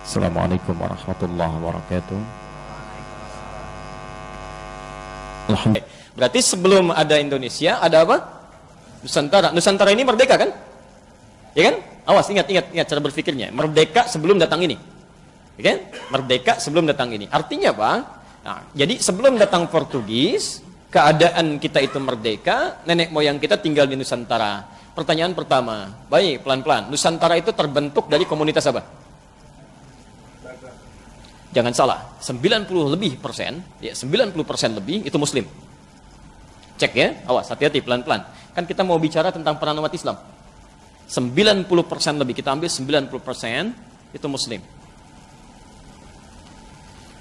Assalamualaikum warahmatullahi wabarakatuh. Alhamdulillah. Berarti sebelum ada Indonesia, ada apa? Nusantara. Nusantara ini merdeka kan? Ya kan? Awas, ingat cara berpikirnya. Merdeka sebelum datang ini. Ya kan? Merdeka sebelum datang ini. Artinya apa? Nah, jadi sebelum datang Portugis, keadaan kita itu merdeka, nenek moyang kita tinggal di Nusantara. Pertanyaan pertama, baik, pelan-pelan. Nusantara itu terbentuk dari komunitas apa? Jangan salah, 90 lebih persen, ya 90% lebih itu Muslim. Cek ya, awas, hati-hati, pelan-pelan. Kan kita mau bicara tentang peran umat Islam. 90% lebih, kita ambil 90% itu Muslim.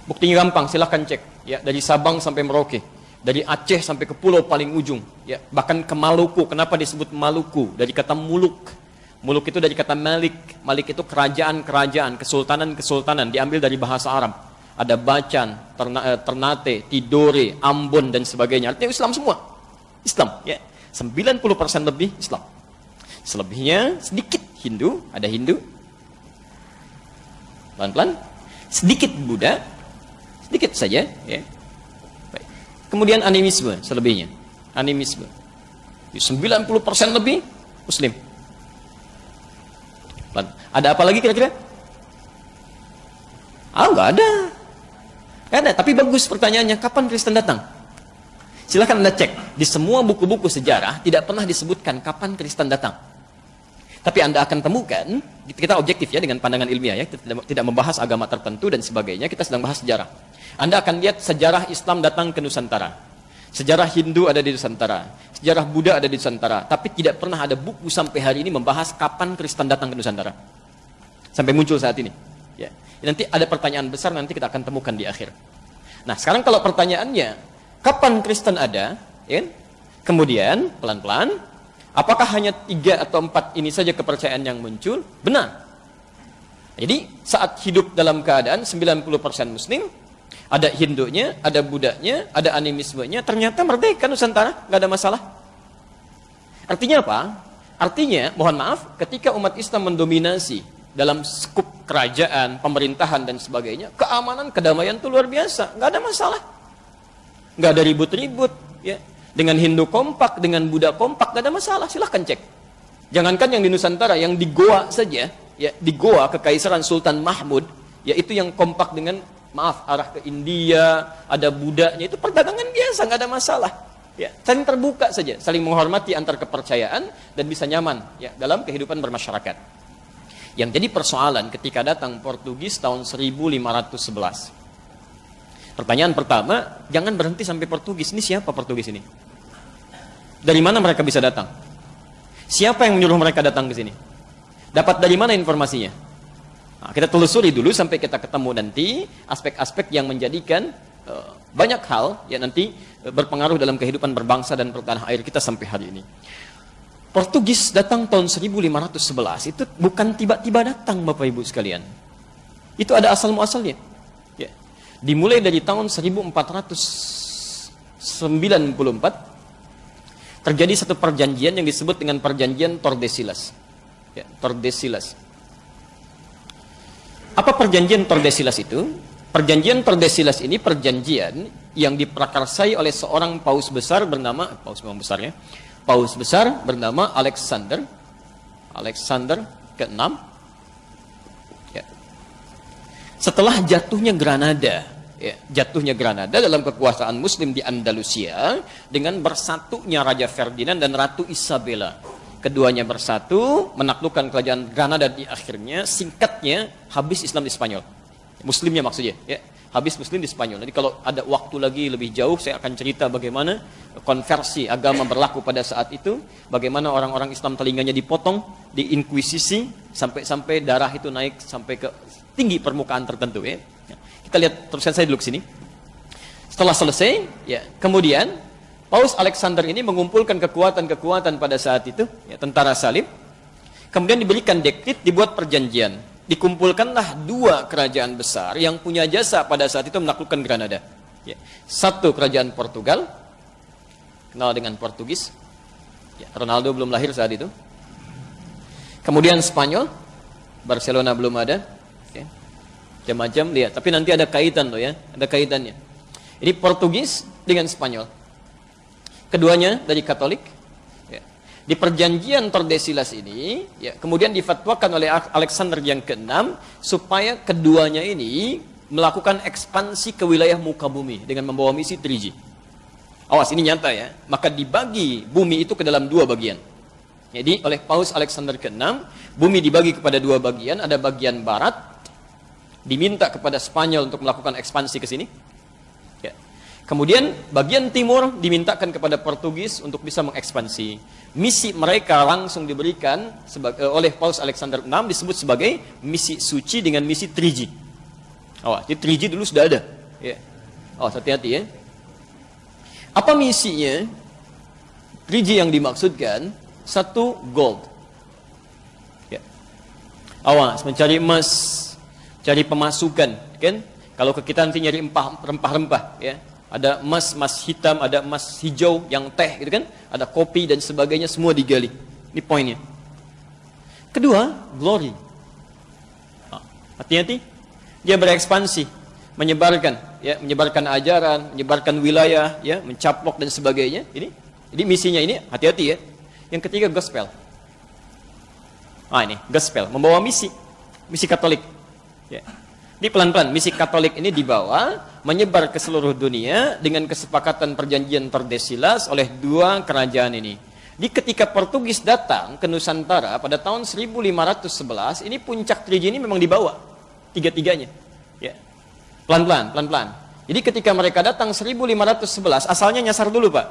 Buktinya gampang, silahkan cek. Ya, dari Sabang sampai Merauke, dari Aceh sampai ke pulau paling ujung, ya, bahkan ke Maluku. Kenapa disebut Maluku? Dari kata muluk. Muluk itu dari kata Malik. Malik itu kerajaan-kerajaan, kesultanan-kesultanan, diambil dari bahasa Arab. Ada Bacan, Ternate, Tidore, Ambon dan sebagainya. Artinya Islam semua. Islam, ya. 90% lebih Islam. Selebihnya sedikit Hindu, ada Hindu. Pelan-pelan. Sedikit Buddha, sedikit saja, ya. Baik. Kemudian animisme selebihnya. Animisme. 90% lebih Muslim. Ada apa lagi kira-kira? Nggak ada. Nggak ada, tapi bagus pertanyaannya. Kapan Kristen datang? Silahkan Anda cek. Di semua buku-buku sejarah tidak pernah disebutkan kapan Kristen datang. Tapi Anda akan temukan, kita objektif ya dengan pandangan ilmiah ya, kita tidak membahas agama tertentu dan sebagainya, kita sedang bahas sejarah. Anda akan lihat sejarah Islam datang ke Nusantara. Sejarah Hindu ada di Nusantara, sejarah Buddha ada di Nusantara, tapi tidak pernah ada buku sampai hari ini membahas kapan Kristen datang ke Nusantara. Sampai muncul saat ini. Ya. Nanti ada pertanyaan besar, nanti kita akan temukan di akhir. Nah, sekarang kalau pertanyaannya, kapan Kristen ada? Ya? Kemudian, pelan-pelan, apakah hanya 3 atau 4 ini saja kepercayaan yang muncul? Benar. Jadi, saat hidup dalam keadaan 90% Muslim, ada Hindunya, ada Buddhanya, ada animismenya, ternyata merdeka Nusantara, nggak ada masalah. Artinya apa? Artinya, mohon maaf, ketika umat Islam mendominasi dalam skup kerajaan, pemerintahan dan sebagainya, keamanan, kedamaian itu luar biasa, nggak ada masalah, nggak ada ribut-ribut, ya. Dengan Hindu kompak, dengan Buddha kompak, nggak ada masalah. Silahkan cek. Jangankan yang di Nusantara, yang di Goa saja, ya, di Goa Kekaisaran Sultan Mahmud, yaitu yang kompak dengan arah ke India, ada Buddhanya, itu perdagangan biasa, nggak ada masalah. Ya, saling terbuka saja, saling menghormati antar kepercayaan dan bisa nyaman ya dalam kehidupan bermasyarakat. Yang jadi persoalan ketika datang Portugis tahun 1511. Pertanyaan pertama, jangan berhenti sampai Portugis. Ini siapa Portugis ini? Dari mana mereka bisa datang? Siapa yang menyuruh mereka datang ke sini? Dapat dari mana informasinya? Nah, kita telusuri dulu sampai kita ketemu nanti aspek-aspek yang menjadikan banyak hal yang nanti berpengaruh dalam kehidupan berbangsa dan bertanah air kita sampai hari ini. Portugis datang tahun 1511 itu bukan tiba-tiba datang Bapak Ibu sekalian. Itu ada asal muasalnya. Ya. Dimulai dari tahun 1494 terjadi satu perjanjian yang disebut dengan perjanjian Tordesillas. Ya, Tordesillas. Apa perjanjian Tordesillas itu? Perjanjian Tordesillas ini perjanjian yang diprakarsai oleh seorang paus besar bernama paus besar bernama Alexander ke-6. Ya. Setelah jatuhnya Granada, ya, dalam kekuasaan Muslim di Andalusia dengan bersatunya Raja Ferdinand dan Ratu Isabella. Keduanya bersatu, menaklukkan kerajaan Granada di akhirnya, singkatnya, habis Islam di Spanyol. Muslimnya maksudnya, ya. Habis Muslim di Spanyol. Jadi kalau ada waktu lagi lebih jauh, saya akan cerita bagaimana konversi agama berlaku pada saat itu, bagaimana orang-orang Islam telinganya dipotong, diinkuisisi, sampai darah itu naik sampai ke tinggi permukaan tertentu. Ya. Kita lihat, teruskan saya dulu ke sini. Setelah selesai, ya, kemudian Paus Alexander ini mengumpulkan kekuatan-kekuatan pada saat itu, ya, tentara salib. Kemudian diberikan dekrit, dibuat perjanjian. Dikumpulkanlah 2 kerajaan besar yang punya jasa pada saat itu menaklukkan Granada. Ya. Satu kerajaan Portugal, kenal dengan Portugis. Ya, Ronaldo belum lahir saat itu. Kemudian Spanyol, Barcelona belum ada. Okay. Macam-macam lihat. Tapi nanti ada kaitan loh ya, ada kaitannya. Ini Portugis dengan Spanyol. Keduanya dari Katolik. Ya. Di perjanjian Tordesillas ini, ya, kemudian difatwakan oleh Alexander yang ke-6 supaya keduanya ini melakukan ekspansi ke wilayah muka bumi dengan membawa misi 3G. Awas, ini nyata ya. Maka dibagi bumi itu ke dalam dua bagian. Jadi oleh Paus Alexander ke-6, bumi dibagi kepada dua bagian. Ada bagian barat, diminta kepada Spanyol untuk melakukan ekspansi ke sini. Ya. Kemudian bagian timur dimintakan kepada Portugis untuk bisa mengekspansi. Misi mereka langsung diberikan oleh Paus Alexander VI disebut sebagai misi suci dengan misi 3G. Awas, jadi 3G dulu sudah ada. Ya. Awas, hati-hati ya. Apa misinya? 3G yang dimaksudkan, satu, gold. Ya. Awas, mencari emas, cari pemasukan, kan? Kalau ke kita nanti nyari rempah-rempah, ya. Ada emas, emas hitam, ada emas hijau yang teh, gitu kan? Ada kopi dan sebagainya, semua digali. Ini poinnya. Kedua, glory. Hati-hati, dia berekspansi, menyebarkan, ya, menyebarkan ajaran, menyebarkan wilayah, ya, mencaplok dan sebagainya. Ini misinya ini, hati-hati ya. Yang ketiga, gospel. Ini gospel, membawa misi Katolik. Ya. Ini pelan-pelan, misi Katolik ini dibawa, menyebar ke seluruh dunia dengan kesepakatan perjanjian Tordesillas oleh dua kerajaan ini. Di ketika Portugis datang ke Nusantara pada tahun 1511, ini puncak 3G ini memang dibawa, tiga-tiganya. Ya. Pelan-pelan. Jadi ketika mereka datang 1511, asalnya nyasar dulu Pak.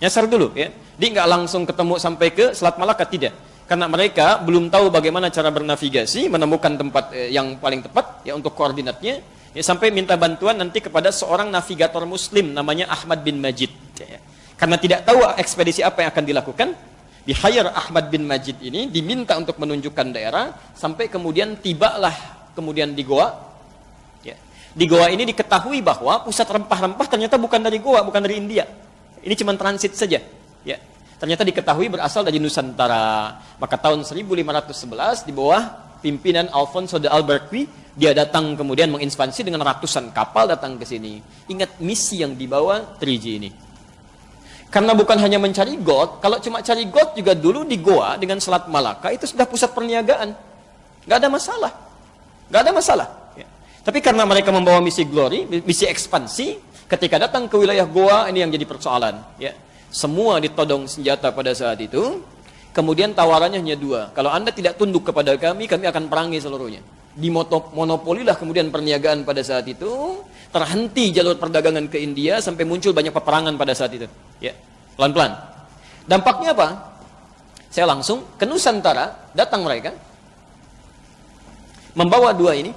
Nyasar dulu ya. Dia nggak langsung ketemu sampai ke Selat Malaka, tidak. Karena mereka belum tahu bagaimana cara bernavigasi, menemukan tempat yang paling tepat ya untuk koordinatnya, ya, sampai minta bantuan nanti kepada seorang navigator muslim namanya Ahmad bin Majid. Ya. Karena tidak tahu ekspedisi apa yang akan dilakukan, di-hire Ahmad bin Majid ini, diminta untuk menunjukkan daerah, sampai kemudian tibalah kemudian di Goa. Ya. Di Goa ini diketahui bahwa pusat rempah-rempah ternyata bukan dari Goa, bukan dari India. Ini cuma transit saja. Ya. Ternyata diketahui berasal dari Nusantara. Maka tahun 1511 di bawah pimpinan Alfonso de Albuquerque, dia datang kemudian mengekspansi dengan ratusan kapal datang ke sini. Ingat misi yang dibawa 3G ini. Karena bukan hanya mencari gold, kalau cuma cari gold juga dulu di Goa dengan Selat Malaka itu sudah pusat perniagaan. Nggak ada masalah. Nggak ada masalah. Ya. Tapi karena mereka membawa misi glory, misi ekspansi, ketika datang ke wilayah Goa, ini yang jadi persoalan. Ya. Semua ditodong senjata pada saat itu. Kemudian tawarannya hanya dua. Kalau Anda tidak tunduk kepada kami akan perangi seluruhnya. Dimonopolilah kemudian perniagaan pada saat itu. Terhenti jalur perdagangan ke India sampai muncul banyak peperangan pada saat itu. Ya, pelan-pelan. Dampaknya apa? Saya langsung ke Nusantara, datang mereka. Membawa dua ini.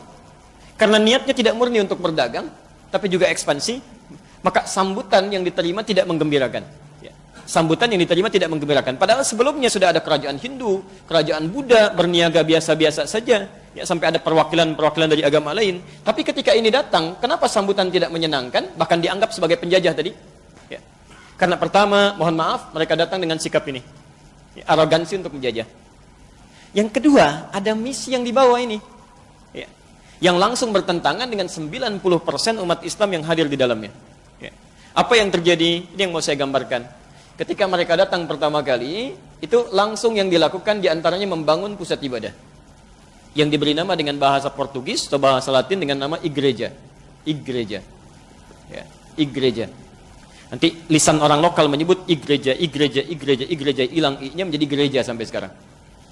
Karena niatnya tidak murni untuk berdagang, tapi juga ekspansi. Maka sambutan yang diterima tidak menggembirakan. Sambutan yang diterima tidak menggembirakan. Padahal sebelumnya sudah ada kerajaan Hindu, kerajaan Buddha, berniaga biasa-biasa saja. Ya, sampai ada perwakilan-perwakilan dari agama lain. Tapi ketika ini datang, kenapa sambutan tidak menyenangkan? Bahkan dianggap sebagai penjajah tadi. Ya. Karena pertama, mohon maaf, mereka datang dengan sikap ini. Ya, arogansi untuk menjajah. Yang kedua, ada misi yang dibawa ini. Ya. Yang langsung bertentangan dengan 90% umat Islam yang hadir di dalamnya. Ya. Apa yang terjadi? Ini yang mau saya gambarkan. Ketika mereka datang pertama kali, itu langsung yang dilakukan diantaranya membangun pusat ibadah. Yang diberi nama dengan bahasa Portugis atau bahasa Latin dengan nama igreja. Igreja. Ya, igreja. Nanti lisan orang lokal menyebut igreja, hilang i-nya menjadi gereja sampai sekarang.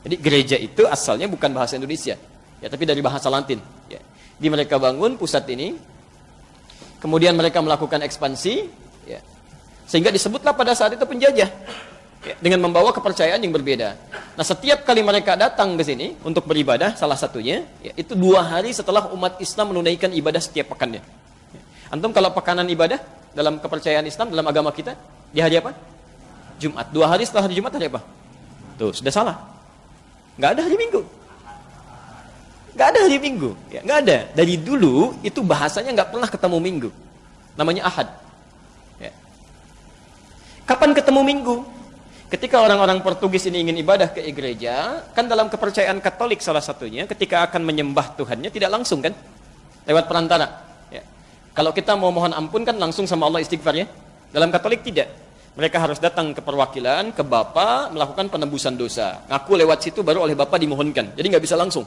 Jadi gereja itu asalnya bukan bahasa Indonesia, ya, tapi dari bahasa Latin. Ya. Di mereka bangun pusat ini, kemudian mereka melakukan ekspansi, ya. Sehingga disebutlah pada saat itu penjajah, ya, dengan membawa kepercayaan yang berbeda. Nah, setiap kali mereka datang ke sini untuk beribadah, salah satunya, ya, itu 2 hari setelah umat Islam menunaikan ibadah setiap pekannya. Ya. Antum kalau pekanan ibadah dalam kepercayaan Islam, dalam agama kita, di hari apa? Jumat. 2 hari setelah hari Jumat hari apa? Tuh, sudah salah. Nggak ada hari Minggu. Nggak ada hari Minggu. Ya, nggak ada. Dari dulu, itu bahasanya nggak pernah ketemu Minggu. Namanya Ahad. Kapan ketemu Minggu? Ketika orang-orang Portugis ini ingin ibadah ke gereja, kan dalam kepercayaan Katolik salah satunya, ketika akan menyembah Tuhannya tidak langsung kan? lewat perantara. Ya. Kalau kita mau mohon ampun kan langsung sama Allah istighfar ya. Dalam Katolik tidak. Mereka harus datang ke perwakilan, ke Bapa, melakukan penebusan dosa. Ngaku lewat situ baru oleh Bapa dimohonkan. Jadi nggak bisa langsung.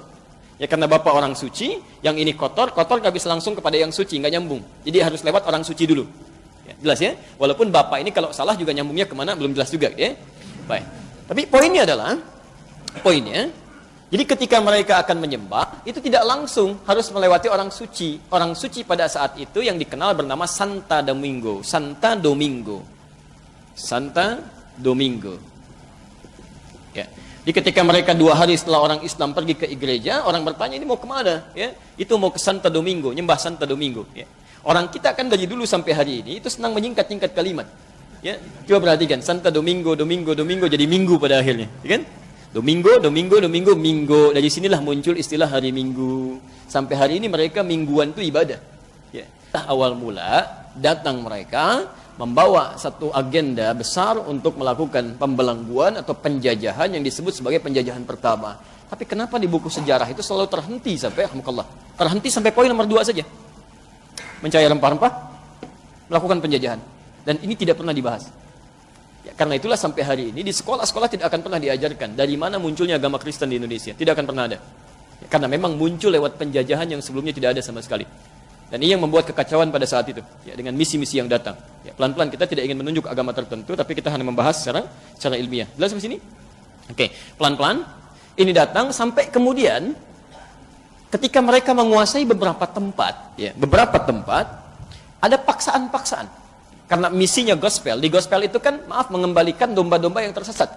Ya karena Bapa orang suci, yang ini kotor nggak bisa langsung kepada yang suci, nggak nyambung. Jadi harus lewat orang suci dulu. Ya, jelas ya? Walaupun Bapa ini kalau salah juga nyambungnya kemana belum jelas juga. Ya? Baik. Tapi poinnya, jadi ketika mereka akan menyembah, itu tidak langsung harus melewati orang suci. Orang suci pada saat itu yang dikenal bernama Santa Domingo. Santa Domingo. Santa Domingo. Ya. Jadi ketika mereka 2 hari setelah orang Islam pergi ke gereja, orang bertanya ini mau kemana? Ya. Itu mau ke Santa Domingo, nyembah Santa Domingo. Ya. Orang kita kan dari dulu sampai hari ini itu senang menyingkat-nyingkat kalimat. Ya. Coba perhatikan, Santa Domingo, Domingo, Domingo jadi minggu pada akhirnya. Ya kan? Domingo, Domingo, Domingo, Minggu. Dari sinilah muncul istilah hari Minggu. Sampai hari ini mereka mingguan itu ibadah. Ya. Awal mula datang mereka membawa satu agenda besar untuk melakukan pembelengguan atau penjajahan yang disebut sebagai penjajahan pertama. Tapi kenapa di buku sejarah itu selalu terhenti sampai terhenti sampai poin nomor 2 saja. Mencari rempah-rempah, melakukan penjajahan. Dan ini tidak pernah dibahas. Ya, karena itulah sampai hari ini di sekolah-sekolah tidak akan pernah diajarkan dari mana munculnya agama Kristen di Indonesia. Tidak akan pernah ada. Ya, karena memang muncul lewat penjajahan yang sebelumnya tidak ada sama sekali. Dan ini yang membuat kekacauan pada saat itu. Ya, dengan misi-misi yang datang. Ya, pelan-pelan kita tidak ingin menunjuk agama tertentu, tapi kita hanya membahas secara ilmiah. Jelas sampai sini? Oke, pelan-pelan. Ini datang sampai kemudian ketika mereka menguasai beberapa tempat, ada paksaan-paksaan. Karena misinya gospel, di gospel itu kan mengembalikan domba-domba yang tersesat.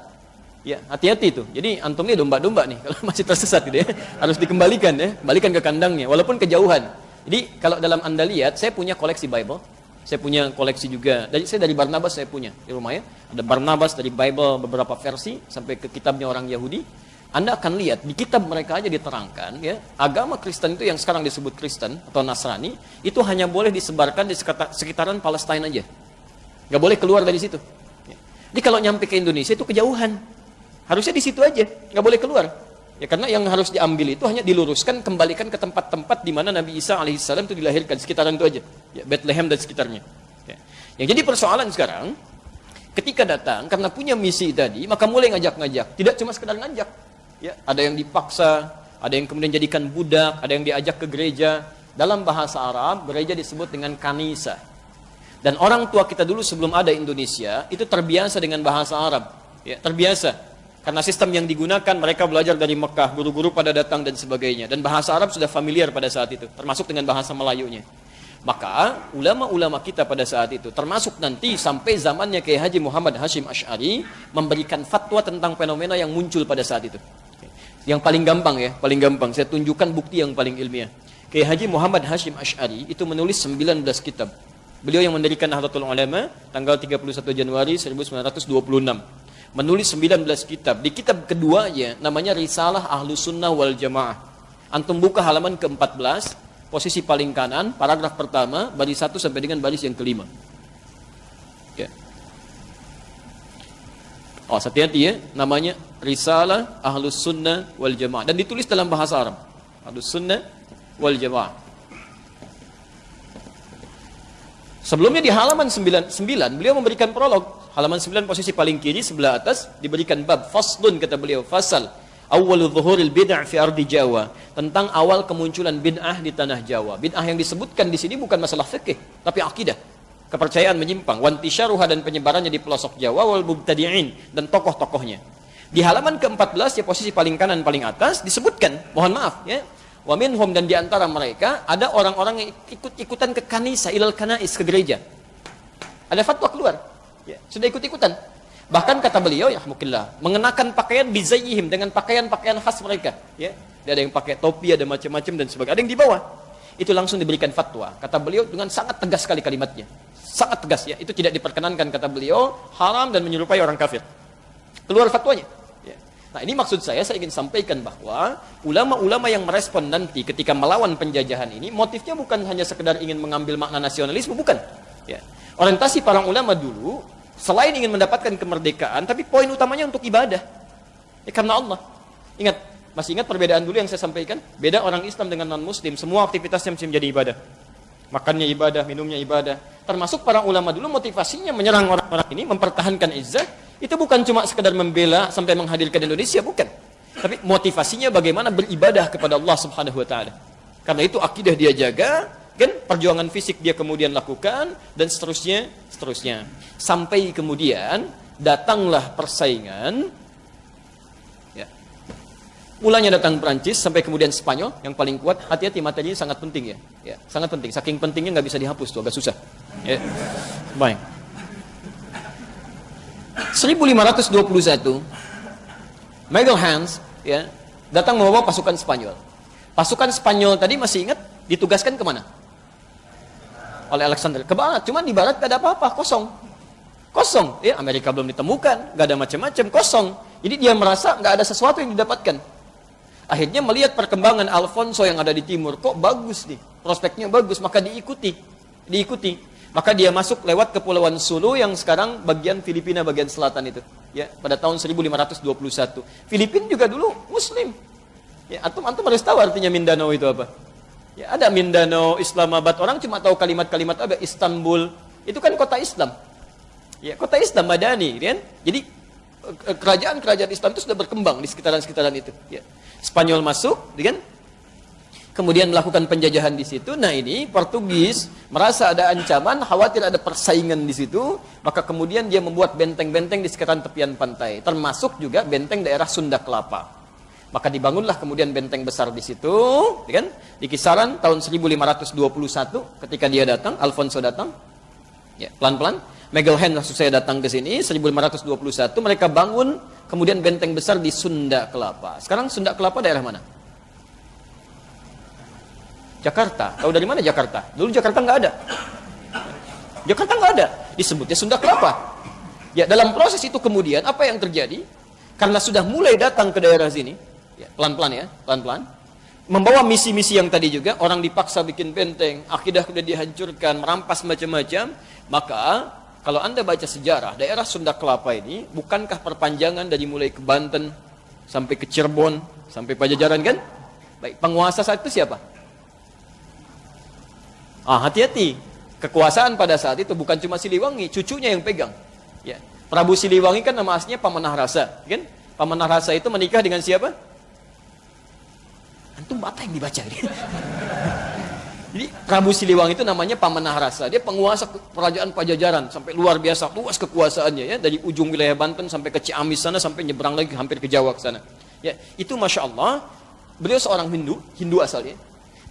Ya, hati-hati itu. Jadi antum ini domba-domba nih kalau masih tersesat gitu ya. Harus dikembalikan ya, balikan ke kandangnya walaupun kejauhan. Jadi kalau dalam Anda lihat, saya punya koleksi Bible. Saya punya koleksi juga. Saya dari Barnabas saya punya di rumah ya. Ada Barnabas dari Bible beberapa versi sampai ke kitabnya orang Yahudi. Anda akan lihat di kitab mereka aja diterangkan ya, agama Kristen itu yang sekarang disebut Kristen atau Nasrani itu hanya boleh disebarkan di sekitaran Palestina aja. Nggak boleh keluar dari situ. Jadi kalau nyampe ke Indonesia itu kejauhan. Harusnya di situ aja, nggak boleh keluar. Ya karena yang harus diambil itu hanya diluruskan, kembalikan ke tempat-tempat di mana Nabi Isa alaihissalam itu dilahirkan, sekitaran itu aja. Ya, Bethlehem dan sekitarnya. Ya. Yang jadi persoalan sekarang, ketika datang karena punya misi tadi, maka mulai ngajak-ngajak. Tidak cuma sekedar ngajak. Ya, ada yang dipaksa, ada yang kemudian jadikan budak, ada yang diajak ke gereja. Dalam bahasa Arab, gereja disebut dengan kanisa. Dan orang tua kita dulu sebelum ada Indonesia, itu terbiasa dengan bahasa Arab. Ya, terbiasa. Karena sistem yang digunakan, mereka belajar dari Mekah, guru-guru pada datang dan sebagainya. Dan bahasa Arab sudah familiar pada saat itu, termasuk dengan bahasa Melayunya. Maka, ulama-ulama kita pada saat itu, termasuk nanti sampai zamannya Kiai Haji Muhammad Hashim Asy'ari, memberikan fatwa tentang fenomena yang muncul pada saat itu. Yang paling gampang ya, paling gampang. Saya tunjukkan bukti yang paling ilmiah. Kiai Haji Muhammad Hashim Asy'ari itu menulis 19 kitab. Beliau yang mendirikan Nahdlatul Ulama tanggal 31 Januari 1926. Menulis 19 kitab. Di kitab keduanya namanya Risalah Ahlus Sunnah wal Jamaah. Antum buka halaman ke-14, posisi paling kanan, paragraf pertama, baris 1 sampai dengan baris yang kelima. Ya. Oh, hati-hati ya, namanya Risalah Ahlus Sunnah wal Jamaah dan ditulis dalam bahasa Arab. Ahlus Sunnah wal Jamaah. Sebelumnya di halaman 99 beliau memberikan prolog. Halaman 9 posisi paling kiri sebelah atas diberikan bab faslun, kata beliau, fasal awwalu dhuhuril bid'ah fi ardi Jawa, tentang awal kemunculan bid'ah di tanah Jawa. Bid'ah yang disebutkan di sini bukan masalah fikih, tapi akidah. Kepercayaan menyimpang, wantisyaruha dan penyebarannya di pelosok Jawa, wal mubtadi'in dan tokoh-tokohnya. Di halaman ke-14 ya posisi paling kanan paling atas disebutkan, mohon maaf ya, wa minhum, dan diantara mereka ada orang-orang yang ikut-ikutan ke kanisa, ilal kanais, ke gereja. Ada fatwa keluar, ya, sudah ikut-ikutan. Bahkan kata beliau ya mukillah, mengenakan pakaian bizayyihim, dengan pakaian-pakaian khas mereka, ya. Ada yang pakai topi, ada macam-macam dan sebagainya. Ada yang di bawah. Itu langsung diberikan fatwa. Kata beliau dengan sangat tegas sekali kalimatnya. Sangat tegas ya, itu tidak diperkenankan kata beliau, haram dan menyerupai orang kafir. Keluar fatwanya. Ya. Nah ini maksud saya ingin sampaikan bahwa ulama-ulama yang merespon nanti ketika melawan penjajahan ini, motifnya bukan hanya sekedar ingin mengambil makna nasionalisme, bukan. Ya. Orientasi para ulama dulu, selain ingin mendapatkan kemerdekaan, tapi poin utamanya untuk ibadah. Ya, karena Allah. Ingat, Masih ingat perbedaan dulu yang saya sampaikan? Beda orang Islam dengan non-Muslim, semua aktivitasnya mesti menjadi ibadah. Makannya ibadah, minumnya ibadah. Termasuk para ulama dulu motivasinya menyerang orang-orang ini, mempertahankan izzah, itu bukan cuma sekedar membela sampai menghadirkan Indonesia, bukan. Tapi motivasinya bagaimana beribadah kepada Allah Subhanahu wa taala. Karena itu akidah dia jaga, kan? Perjuangan fisik dia kemudian lakukan dan seterusnya. Sampai kemudian datanglah persaingan. Mulanya datang Perancis sampai kemudian Spanyol yang paling kuat. Hati-hati, materinya sangat penting ya. Sangat penting. Saking pentingnya nggak bisa dihapus tuh, agak susah. Ya. Baik. 1521 Magalhães ya datang membawa pasukan Spanyol. Pasukan Spanyol tadi masih ingat ditugaskan kemana? Oleh Alexander ke barat. Cuman di barat gak ada apa-apa, kosong. Ya, Amerika belum ditemukan, gak ada macam-macam, kosong. Jadi dia merasa gak ada sesuatu yang didapatkan. Akhirnya melihat perkembangan Alfonso yang ada di timur, kok bagus nih, prospeknya bagus, maka diikuti. Maka dia masuk lewat Kepulauan Sulu yang sekarang bagian Filipina bagian selatan itu. Ya, pada tahun 1521. Filipina juga dulu Muslim. Ya, antum harus tahu artinya Mindanao itu apa. Ya, ada Mindanao, Islamabad, orang cuma tahu kalimat-kalimat apa, Istanbul, itu kan kota Islam. Ya, kota Islam Madani, kan? Jadi kerajaan-kerajaan Islam itu sudah berkembang di sekitaran-sekitaran itu. Ya. Spanyol masuk, kan? Kemudian melakukan penjajahan di situ. Nah ini Portugis merasa ada ancaman, khawatir ada persaingan di situ, maka kemudian dia membuat benteng-benteng di sekitaran tepian pantai, termasuk juga benteng daerah Sunda Kelapa. Maka dibangunlah kemudian benteng besar di situ, kan? Di kisaran tahun 1521 ketika dia datang, Alfonso datang, ya pelan-pelan. Magalhães langsung saya datang ke sini 1521 mereka bangun kemudian benteng besar di Sunda Kelapa. Sekarang Sunda Kelapa daerah mana? Jakarta. Tahu dari mana Jakarta? Dulu Jakarta nggak ada. Jakarta nggak ada. Disebutnya Sunda Kelapa. Ya, dalam proses itu kemudian apa yang terjadi? Karena sudah mulai datang ke daerah sini, ya, pelan-pelan, membawa misi-misi yang tadi juga, orang dipaksa bikin benteng, akidah sudah dihancurkan, merampas macam-macam, maka kalau Anda baca sejarah, daerah Sunda Kelapa ini, bukankah perpanjangan dari mulai ke Banten, sampai ke Cirebon, sampai Pajajaran kan? Baik, penguasa saat itu siapa? Hati-hati, kekuasaan pada saat itu bukan cuma Siliwangi, cucunya yang pegang. Ya. Prabu Siliwangi kan nama aslinya Pamanah Rasa, kan? Pamanah Rasa itu menikah dengan siapa? Antum apa yang dibaca ini? Jadi Prabu Siliwangi itu namanya Pamanah Rasa. Dia penguasa kerajaan Pajajaran sampai luar biasa, luas kekuasaannya ya, dari ujung wilayah Banten sampai ke Ciamis sana sampai nyebrang lagi hampir ke Jawa ke sana. Ya, itu Masya Allah, beliau seorang Hindu asalnya.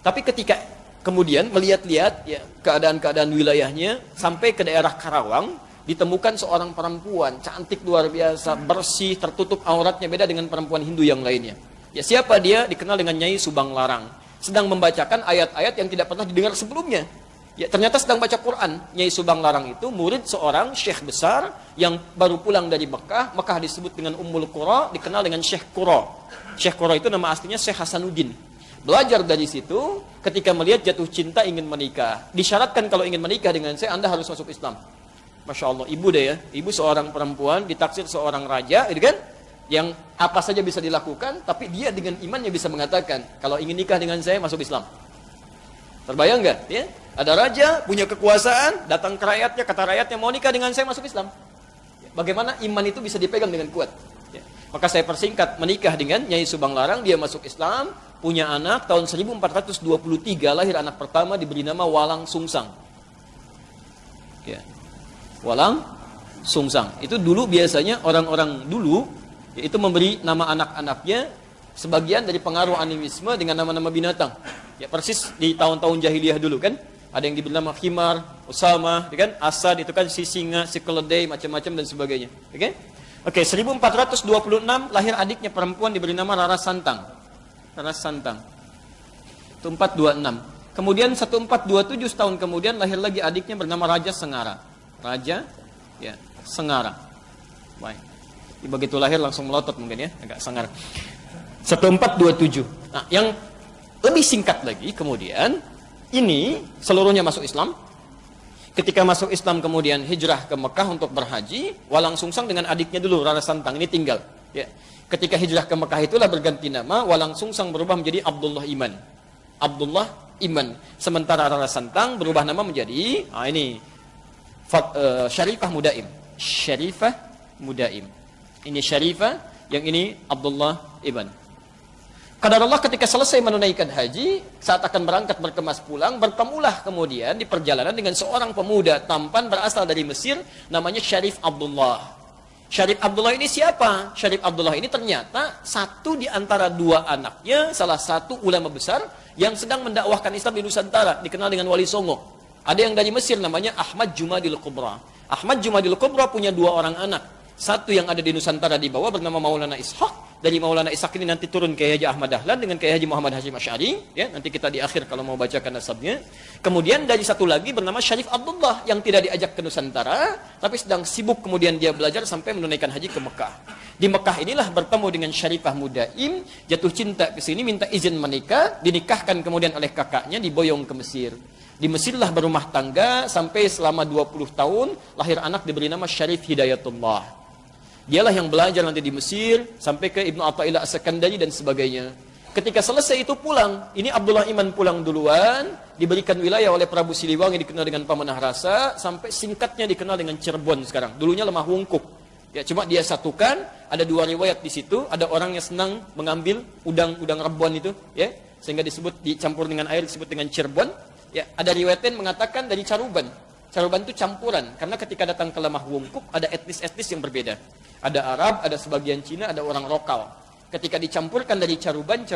Tapi ketika kemudian melihat-lihat ya keadaan-keadaan wilayahnya sampai ke daerah Karawang, ditemukan seorang perempuan cantik luar biasa, bersih, tertutup auratnya, beda dengan perempuan Hindu yang lainnya. Ya, siapa dia? Dikenal dengan Nyai Subang Larang. Sedang membacakan ayat-ayat yang tidak pernah didengar sebelumnya. Ya, ternyata sedang baca Quran. Nyai Subang Larang itu murid seorang syekh besar yang baru pulang dari Mekah. Mekah disebut dengan Ummul Qura, dikenal dengan Syekh Qura. Syekh Qura itu nama aslinya Syekh Hasanuddin. Belajar dari situ, ketika melihat jatuh cinta ingin menikah. Disyaratkan kalau ingin menikah dengan saya, Anda harus masuk Islam. Masya Allah, ibu deh ya. Ibu seorang perempuan, ditaksir seorang raja, gitu kan? Yang apa saja bisa dilakukan, tapi dia dengan imannya bisa mengatakan, kalau ingin nikah dengan saya, masuk Islam. Terbayang nggak? Ya? Ada raja, punya kekuasaan, datang ke rakyatnya, kata rakyatnya, mau nikah dengan saya, masuk Islam. Bagaimana iman itu bisa dipegang dengan kuat? Ya. Maka saya persingkat, menikah dengan Nyai Subang Larang, dia masuk Islam, punya anak, tahun 1423, lahir anak pertama, diberi nama Walang Sungsang. Ya. Walang Sungsang. Itu dulu biasanya orang-orang dulu, itu memberi nama anak-anaknya sebagian dari pengaruh animisme dengan nama-nama binatang. Ya persis di tahun-tahun jahiliyah dulu kan. Ada yang diberi nama Khimar, Usama, kan? Asad itu kan si singa, si keledai, macam-macam dan sebagainya. Oke, 1426 lahir adiknya perempuan diberi nama Rara Santang. Rara Santang. Itu 426. Kemudian 1427 setahun kemudian lahir lagi adiknya bernama Raja Sengara. Raja ya, Sengara. Baik. Begitu lahir langsung melotot mungkin ya, agak sangar. 1427. Nah, yang lebih singkat lagi kemudian ini seluruhnya masuk Islam. Ketika masuk Islam kemudian hijrah ke Mekah untuk berhaji, Walang Sungsang dengan adiknya dulu Rara Santang ini tinggal. Ya. Ketika hijrah ke Mekah itulah berganti nama, walang sungsang berubah menjadi Abdullah Iman. Abdullah Iman. Sementara Rara Santang berubah nama menjadi Syarifah Mudaim. Syarifah Mudaim. Ini Syarifah, yang ini Abdullah Iman. Qadarullah ketika selesai menunaikan haji, saat akan berangkat berkemas pulang, bertemulah kemudian di perjalanan dengan seorang pemuda tampan berasal dari Mesir, namanya Syarif Abdullah. Syarif Abdullah ini siapa? Syarif Abdullah ini ternyata satu di antara dua anaknya, salah satu ulama besar yang sedang mendakwahkan Islam di Nusantara, dikenal dengan Wali Songo. Ada yang dari Mesir namanya Ahmad Jumadil Kubra. Ahmad Jumadil Kubra punya dua orang anak. Satu yang ada di Nusantara di bawah bernama Maulana Ishaq. Dari Maulana Ishaq ini nanti turun ke Haji Ahmad Dahlan dengan Kiai Haji Muhammad Hashim Asy'ari, ya, nanti kita di akhir kalau mau bacakan nasabnya. Kemudian dari satu lagi bernama Syarif Abdullah yang tidak diajak ke Nusantara, tapi sedang sibuk kemudian dia belajar sampai menunaikan haji ke Mekah. Di Mekah inilah bertemu dengan Syarifah Mudaim, jatuh cinta ke sini, minta izin menikah, dinikahkan kemudian oleh kakaknya, diboyong ke Mesir. Di Mesirlah berumah tangga sampai selama 20 tahun, lahir anak diberi nama Syarif Hidayatullah. Dialah yang belajar nanti di Mesir sampai ke Ibnu Athaillah As-Sakandari dan sebagainya. Ketika selesai itu pulang, ini Abdullah Iman pulang duluan, diberikan wilayah oleh Prabu Siliwangi dikenal dengan Pamanah Rasa, sampai singkatnya dikenal dengan Cirebon sekarang. Dulunya Lemah Wungkuk. Ya, cuma dia satukan, ada dua riwayat di situ, ada orang yang senang mengambil udang rebon itu, ya, sehingga disebut dicampur dengan air disebut dengan Cirebon. Ya, ada riwayat yang mengatakan dari Caruban. Caruban itu campuran, karena ketika datang ke Lemah Wungkuk ada etnis-etnis yang berbeda. Ada Arab, ada sebagian Cina, ada orang lokal. Ketika dicampurkan dari caruban,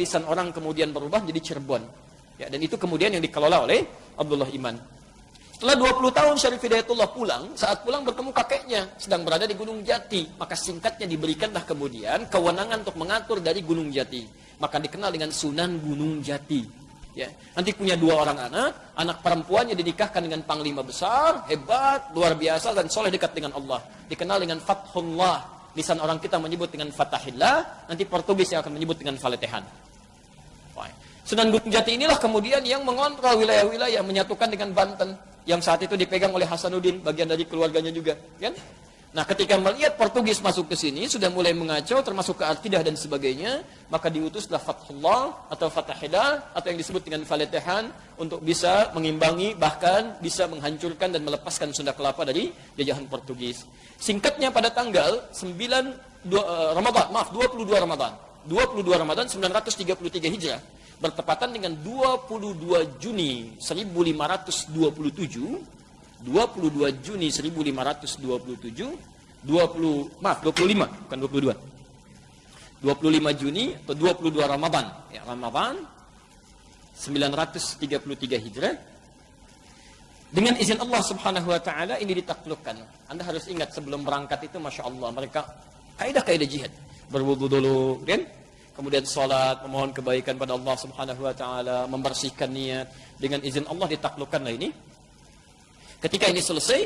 lisan orang kemudian berubah menjadi Cirebon. Ya, dan itu kemudian yang dikelola oleh Abdullah Iman. Setelah 20 tahun Syarif Hidayatullah pulang, saat pulang bertemu kakeknya, sedang berada di Gunung Jati. Maka singkatnya diberikanlah kemudian kewenangan untuk mengatur dari Gunung Jati. Maka dikenal dengan Sunan Gunung Jati. Ya, nanti punya dua orang anak perempuannya dinikahkan dengan panglima besar, hebat, luar biasa, dan soleh dekat dengan Allah. Dikenal dengan Fathullah. Lisan orang kita menyebut dengan Fatahillah, nanti Portugis yang akan menyebut dengan Faletehan. Sunan Gunung Jati inilah kemudian yang mengontrol wilayah-wilayah, menyatukan dengan Banten, yang saat itu dipegang oleh Hasanuddin, bagian dari keluarganya juga. Kan? Nah, ketika melihat Portugis masuk ke sini, sudah mulai mengacau, termasuk ke akidah dan sebagainya, maka diutuslah Fathullah atau Fatahillah atau yang disebut dengan Faletehan untuk bisa mengimbangi, bahkan bisa menghancurkan dan melepaskan Sunda Kelapa dari jajahan Portugis. Singkatnya pada tanggal 22 Ramadan 933 Hijrah, bertepatan dengan 22 Juni 1527, 25 Juni atau 22 Ramadan, ya, Ramadan 933 Hijrah. Dengan izin Allah Subhanahu wa taala ini ditaklukkan. Anda harus ingat sebelum berangkat itu Masya Allah mereka kaidah-kaidah jihad. Berwudu dulu, kan? Kemudian salat, memohon kebaikan pada Allah Subhanahu wa taala, membersihkan niat. Dengan izin Allah ditaklukkanlah ini. Ketika ini selesai,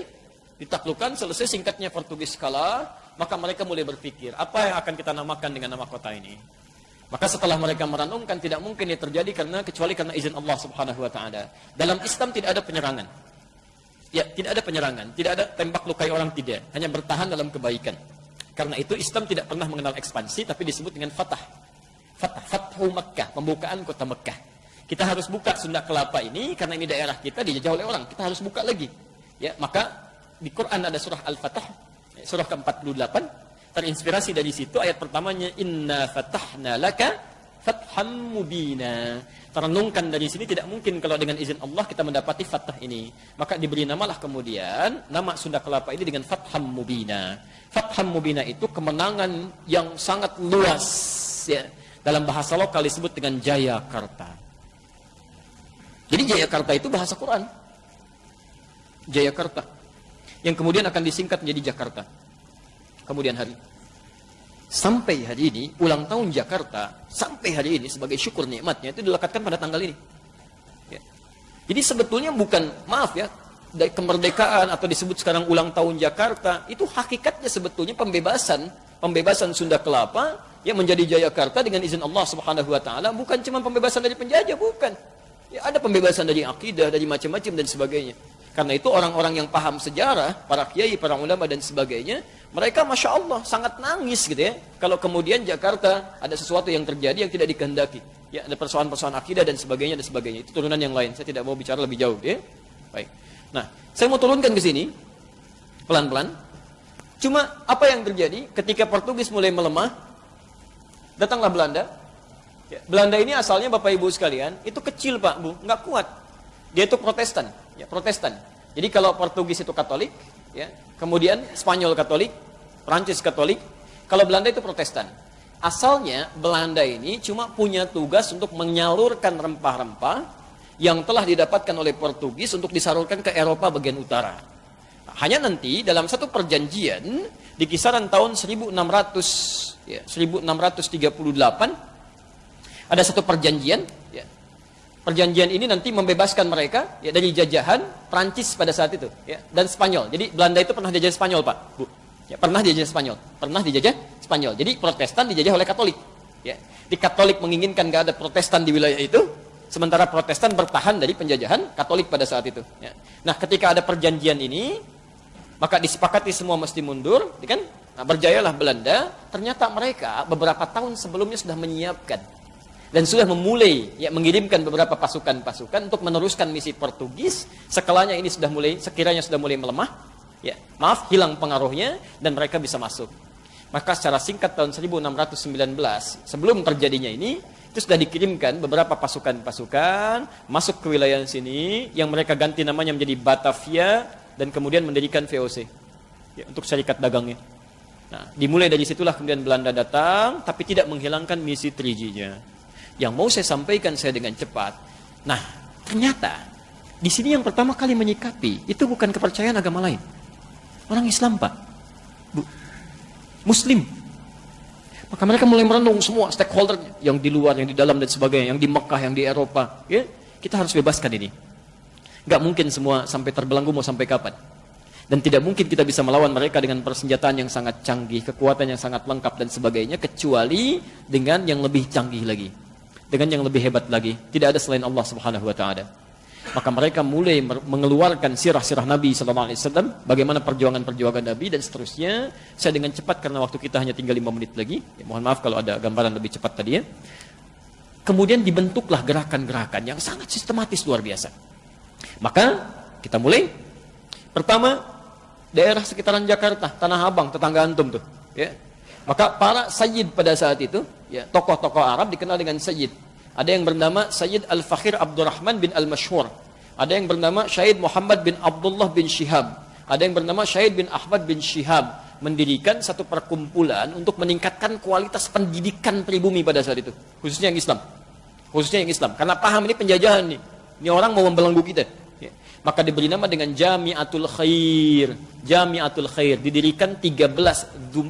ditaklukkan, selesai, singkatnya Portugis kalah, maka mereka mulai berpikir, apa yang akan kita namakan dengan nama kota ini? Maka setelah mereka merenungkan, tidak mungkin ini terjadi kecuali karena izin Allah Subhanahu wa taala. Dalam Islam tidak ada penyerangan. Ya, tidak ada penyerangan, tidak ada tembak lukai orang, tidak, hanya bertahan dalam kebaikan. Karena itu Islam tidak pernah mengenal ekspansi, tapi disebut dengan Fathu Makkah, pembukaan kota Mekah. Kita harus buka Sunda Kelapa ini karena ini daerah kita dijajah oleh orang. Kita harus buka lagi. Ya, maka di Quran ada surah Al-Fatah, surah ke-48, terinspirasi dari situ ayat pertamanya inna fatahna laka fatham mubina. Terenungkan dari sini tidak mungkin kalau dengan izin Allah kita mendapati fathah ini. Maka diberi namalah kemudian nama Sunda Kelapa ini dengan Fatham Mubina. Fatham Mubina itu kemenangan yang sangat luas, ya. Dalam bahasa lokal disebut dengan Jayakarta. Jadi Jayakarta itu bahasa Quran. Jayakarta. Yang kemudian akan disingkat menjadi Jakarta. Kemudian hari. Sampai hari ini, ulang tahun Jakarta, sampai hari ini sebagai syukur nikmatnya itu dilekatkan pada tanggal ini. Ya. Jadi sebetulnya bukan, maaf ya, dari kemerdekaan atau disebut sekarang ulang tahun Jakarta, itu hakikatnya sebetulnya pembebasan Sunda Kelapa yang menjadi Jayakarta dengan izin Allah Subhanahu wa taala, bukan cuma pembebasan dari penjajah, bukan. Ya, ada pembebasan dari akidah, dari macam-macam dan sebagainya. Karena itu orang-orang yang paham sejarah, para kiai, para ulama dan sebagainya, Mereka Masya Allah sangat nangis gitu ya. Kalau kemudian Jakarta ada sesuatu yang terjadi yang tidak dikehendaki. Ya, ada persoalan-persoalan akidah dan sebagainya dan sebagainya. Itu turunan yang lain. Saya tidak mau bicara lebih jauh ya. Baik. Nah, saya mau turunkan ke sini pelan-pelan. Cuma apa yang terjadi ketika Portugis mulai melemah, datanglah Belanda. Ya, Belanda ini asalnya Bapak Ibu sekalian, itu kecil Pak Bu, nggak kuat. Dia itu Protestan, ya Protestan. Jadi kalau Portugis itu Katolik, ya, kemudian Spanyol Katolik, Prancis Katolik, kalau Belanda itu Protestan. Asalnya Belanda ini cuma punya tugas untuk menyalurkan rempah-rempah yang telah didapatkan oleh Portugis untuk disalurkan ke Eropa bagian utara. Hanya nanti dalam satu perjanjian di kisaran tahun 1600, ya, 1638 ada satu perjanjian, ya. Perjanjian ini nanti membebaskan mereka ya, dari jajahan Prancis pada saat itu ya, dan Spanyol. Jadi Belanda itu pernah dijajah Spanyol Pak, Bu. Ya, pernah dijajah Spanyol. Pernah dijajah Spanyol. Jadi Protestan dijajah oleh Katolik. Ya. Di Katolik menginginkan gak ada Protestan di wilayah itu, sementara Protestan bertahan dari penjajahan Katolik pada saat itu. Ya. Nah, ketika ada perjanjian ini, maka disepakati semua mesti mundur, kan? Nah, berjayalah Belanda. Ternyata mereka beberapa tahun sebelumnya sudah menyiapkan dan sudah memulai ya, mengirimkan beberapa pasukan-pasukan untuk meneruskan misi Portugis. Sekiranya ini sekiranya sudah mulai melemah, ya, maaf, hilang pengaruhnya dan mereka bisa masuk. Maka secara singkat tahun 1619 sebelum terjadinya ini itu sudah dikirimkan beberapa pasukan-pasukan masuk ke wilayah sini yang mereka ganti namanya menjadi Batavia dan kemudian mendirikan VOC ya, untuk syarikat dagangnya. Nah, dimulai dari situlah kemudian Belanda datang tapi tidak menghilangkan misi 3G-nya. Yang mau saya sampaikan saya dengan cepat. Nah, ternyata di sini yang pertama kali menyikapi itu bukan kepercayaan agama lain. Orang Islam, Pak. Bu. Muslim. Maka mereka mulai merenung semua stakeholder yang di luar, yang di dalam dan sebagainya, yang di Mekah, yang di Eropa, ya. Kita harus bebaskan ini. Gak mungkin semua sampai terbelenggu mau sampai kapan. Dan tidak mungkin kita bisa melawan mereka dengan persenjataan yang sangat canggih, kekuatan yang sangat lengkap dan sebagainya, kecuali dengan yang lebih canggih lagi. Dengan yang lebih hebat lagi. Tidak ada selain Allah Subhanahu wa taala. Maka mereka mulai mengeluarkan sirah-sirah Nabi sallallahu alaihi wasallam, bagaimana perjuangan-perjuangan Nabi dan seterusnya. Saya dengan cepat karena waktu kita hanya tinggal 5 menit lagi. Ya, mohon maaf kalau ada gambaran lebih cepat tadi ya. Kemudian dibentuklah gerakan-gerakan yang sangat sistematis luar biasa. Maka kita mulai. Pertama, daerah sekitaran Jakarta, Tanah Abang, tetangga antum tuh, ya. Maka para sayyid pada saat itu, ya, tokoh-tokoh Arab dikenal dengan sayyid. Ada yang bernama Sayyid Al-Fakhir Abdurrahman bin Al-Mashhur. Ada yang bernama Syahid Muhammad bin Abdullah bin Shihab. Ada yang bernama Syahid bin Ahmad bin Shihab. Mendirikan satu perkumpulan untuk meningkatkan kualitas pendidikan pribumi pada saat itu. Khususnya yang Islam. Khususnya yang Islam. Karena paham ini penjajahan nih. Ini orang mau membelenggu kita. Ya. Maka diberi nama dengan Jami'atul Khair. Jami'atul Khair. Didirikan 13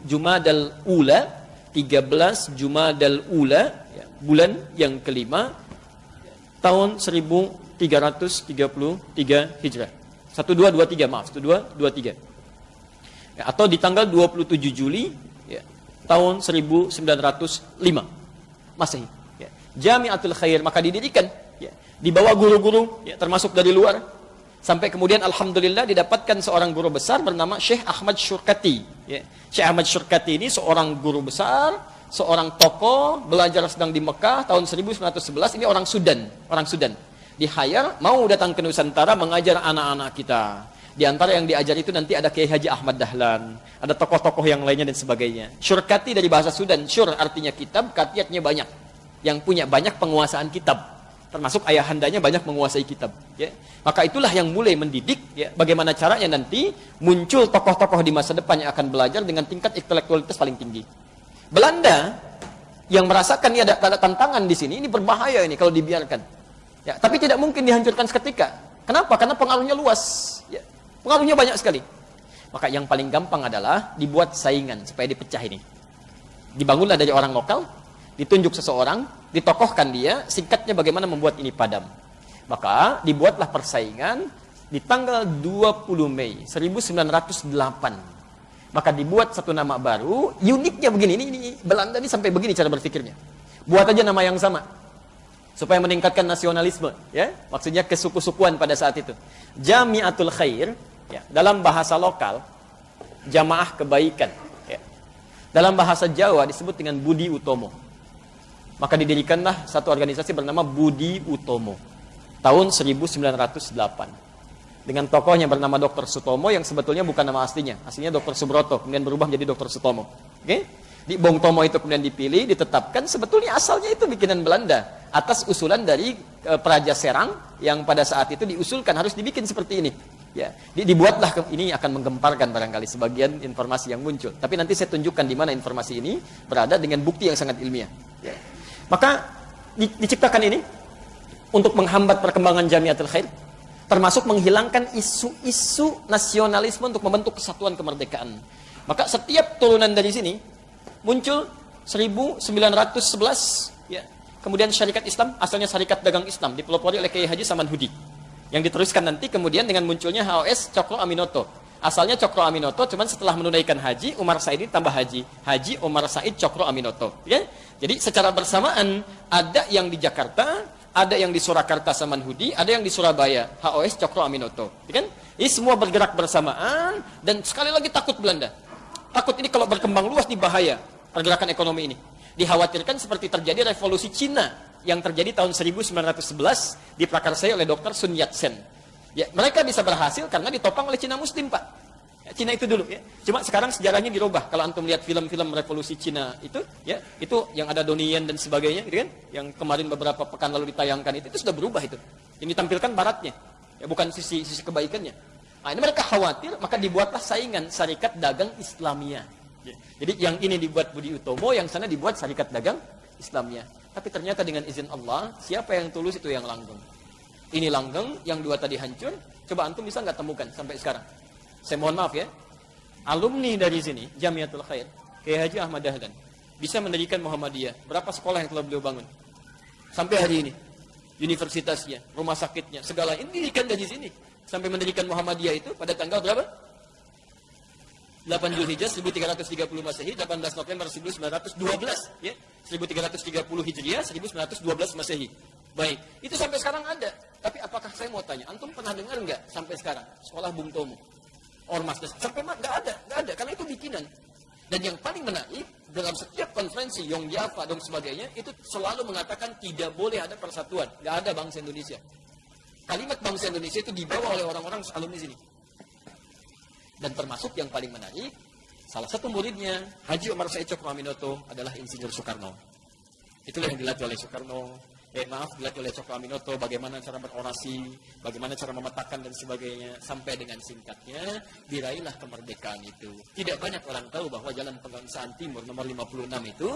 Jumadal Ula. 13 Jumadal Ula. Ya, bulan yang kelima. Tahun 1333 Hijrah. 1223 maaf. 1223. Ya, atau di tanggal 27 Juli. Ya, tahun 1905. Masehi. Ya. Jami'atul Khair. Maka didirikan. Ya, di bawah guru-guru. Ya, termasuk dari luar. Sampai kemudian alhamdulillah didapatkan seorang guru besar bernama Syekh Ahmad Syurkati. Ya. Syekh Ahmad Syurkati ini seorang guru besar, seorang tokoh, belajar sedang di Mekah tahun 1911. Ini orang Sudan, Di-hire mau datang ke Nusantara mengajar anak-anak kita. Di antara yang diajar itu nanti ada Kiai Haji Ahmad Dahlan, ada tokoh-tokoh yang lainnya dan sebagainya. Syurkati dari bahasa Sudan, syur artinya kitab, katiatnya banyak. Yang punya banyak penguasaan kitab. Termasuk ayahandanya banyak menguasai kitab. Ya. Maka itulah yang mulai mendidik ya, bagaimana caranya nanti muncul tokoh-tokoh di masa depan yang akan belajar dengan tingkat intelektualitas paling tinggi. Belanda yang merasakan ini ada tantangan di sini, ini berbahaya ini kalau dibiarkan. Ya, tapi tidak mungkin dihancurkan seketika. Kenapa? Karena pengaruhnya luas. Ya. Pengaruhnya banyak sekali. Maka yang paling gampang adalah dibuat saingan supaya dipecah ini. Dibangunlah dari orang lokal, ditunjuk seseorang, ditokohkan dia, singkatnya bagaimana membuat ini padam. Maka dibuatlah persaingan di tanggal 20 Mei 1908. Maka dibuat satu nama baru, uniknya begini, ini Belanda ini sampai begini cara berpikirnya. Buat aja nama yang sama. Supaya meningkatkan nasionalisme, ya. Maksudnya kesuku-sukuan pada saat itu. Jami'atul Khair, ya, dalam bahasa lokal jamaah kebaikan. Ya. Dalam bahasa Jawa disebut dengan Budi Utomo. Maka didirikanlah satu organisasi bernama Budi Utomo tahun 1908 dengan tokohnya bernama Dr. Sutomo yang sebetulnya bukan nama aslinya. Aslinya Dr. Subroto, kemudian berubah menjadi Dr. Sutomo. Oke? Di Bong Tomo itu kemudian dipilih, ditetapkan, sebetulnya asalnya itu bikinan Belanda atas usulan dari Praja Serang yang pada saat itu diusulkan harus dibikin seperti ini. Ya, dibuatlah ini akan menggemparkan barangkali sebagian informasi yang muncul. Tapi nanti saya tunjukkan di mana informasi ini berada dengan bukti yang sangat ilmiah. Ya. Maka diciptakan ini untuk menghambat perkembangan Jamiatul Khair, termasuk menghilangkan isu-isu nasionalisme untuk membentuk kesatuan kemerdekaan. Maka setiap turunan dari sini muncul 1911 ya. Kemudian Syarikat Islam, asalnya Syarikat Dagang Islam, dipelopori oleh Kiai Haji Samanhudi. Yang diteruskan nanti kemudian dengan munculnya HOS Cokro Aminoto. Asalnya Cokro Aminoto, cuman setelah menunaikan haji, Umar Said ini tambah haji. Haji Umar Said Cokro Aminoto. Ya? Jadi secara bersamaan, ada yang di Jakarta, ada yang di Surakarta Samanhudi, ada yang di Surabaya, HOS Cokro Aminoto. Ya kan? Ini semua bergerak bersamaan, dan sekali lagi takut Belanda. Takut ini kalau berkembang luas di bahaya pergerakan ekonomi ini. Dikhawatirkan seperti terjadi revolusi Cina yang terjadi tahun 1911 diprakarsai oleh Dr. Sun Yat-sen. Ya, mereka bisa berhasil karena ditopang oleh Cina Muslim, Pak. Ya, Cina itu dulu ya. Cuma sekarang sejarahnya dirubah. Kalau antum lihat film-film revolusi Cina itu, ya, itu yang ada Donnie Yen dan sebagainya, gitu kan? Yang kemarin beberapa pekan lalu ditayangkan itu sudah berubah itu. Yang ditampilkan baratnya, ya, bukan sisi kebaikannya. Nah, ini mereka khawatir, maka dibuatlah saingan Syarikat Dagang Islamiyah. Ya. Jadi yang ini dibuat Budi Utomo, yang sana dibuat Syarikat Dagang Islamiyah. Tapi ternyata dengan izin Allah, siapa yang tulus itu yang langgeng. Ini langgeng, yang dua tadi hancur. Coba antum bisa nggak temukan sampai sekarang? Saya mohon maaf ya. Alumni dari sini, Jamiatul Khair, Kiai Haji Ahmad Dahlan, bisa mendirikan Muhammadiyah. Berapa sekolah yang telah beliau bangun? Sampai hari ini. Universitasnya, rumah sakitnya, segala ini didirikan dari sini. Sampai mendirikan Muhammadiyah itu pada tanggal berapa? 8 Zulhijjah 1330 Masehi, 18 November 1912, ya. 1330 Hijriah, 1912 Masehi. Baik, itu sampai sekarang ada. Tapi apakah saya mau tanya, antum pernah dengar nggak sampai sekarang sekolah Bung Tomo, Ormas, sampai nggak ada, karena itu bikinan. Dan yang paling menarik dalam setiap konferensi Yong Java dan sebagainya itu selalu mengatakan tidak boleh ada persatuan, nggak ada bangsa Indonesia. Kalimat bangsa Indonesia itu dibawa oleh orang-orang alumni sini. Dan termasuk yang paling menarik, salah satu muridnya, Haji Umar Said Cokro Aminoto adalah Insinyur Soekarno. Itulah yang dilatih oleh Soekarno. Dilatih oleh Cokro Aminoto, bagaimana cara berorasi, bagaimana cara memetakan dan sebagainya. Sampai dengan singkatnya, diraihlah kemerdekaan itu. Tidak banyak orang tahu bahwa Jalan Pegangsaan Timur nomor 56 itu,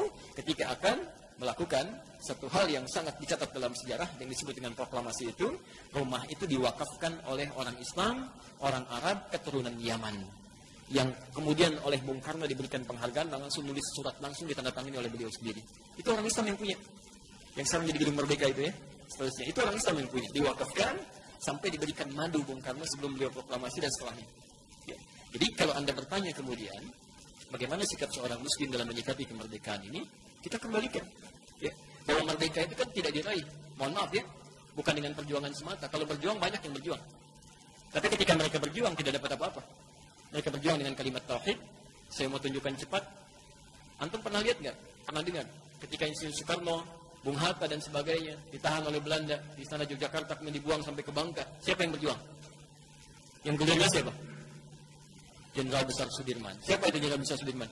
ketika akan melakukan satu hal yang sangat dicatat dalam sejarah yang disebut dengan proklamasi itu, rumah itu diwakafkan oleh orang Islam, orang Arab, keturunan Yaman, yang kemudian oleh Bung Karno diberikan penghargaan, langsung nulis surat langsung ditandatangani oleh beliau sendiri. Itu orang Islam yang punya, yang sekarang jadi Gedung Merdeka itu ya, seterusnya. Itu orang Islam yang punya, diwakafkan sampai diberikan madu Bung Karno sebelum beliau proklamasi dan setelahnya. Ya. Jadi kalau Anda bertanya kemudian, bagaimana sikap seorang Muslim dalam menyikapi kemerdekaan ini, kita kembalikan. Ya. Bahwa merdeka itu kan tidak diraih. Mohon maaf ya, bukan dengan perjuangan semata. Kalau berjuang banyak yang berjuang. Tapi ketika mereka berjuang tidak dapat apa-apa. Mereka berjuang dengan kalimat tauhid. Saya mau tunjukkan cepat. Antum pernah lihat nggak? Pernah dengar? Ketika Insinyur Soekarno, Bung Hatta dan sebagainya ditahan oleh Belanda di istana Yogyakarta kemudian dibuang sampai ke Bangka. Siapa yang berjuang? Yang gerilya siapa? Jenderal Besar Sudirman. Siapa itu Jenderal Besar Sudirman?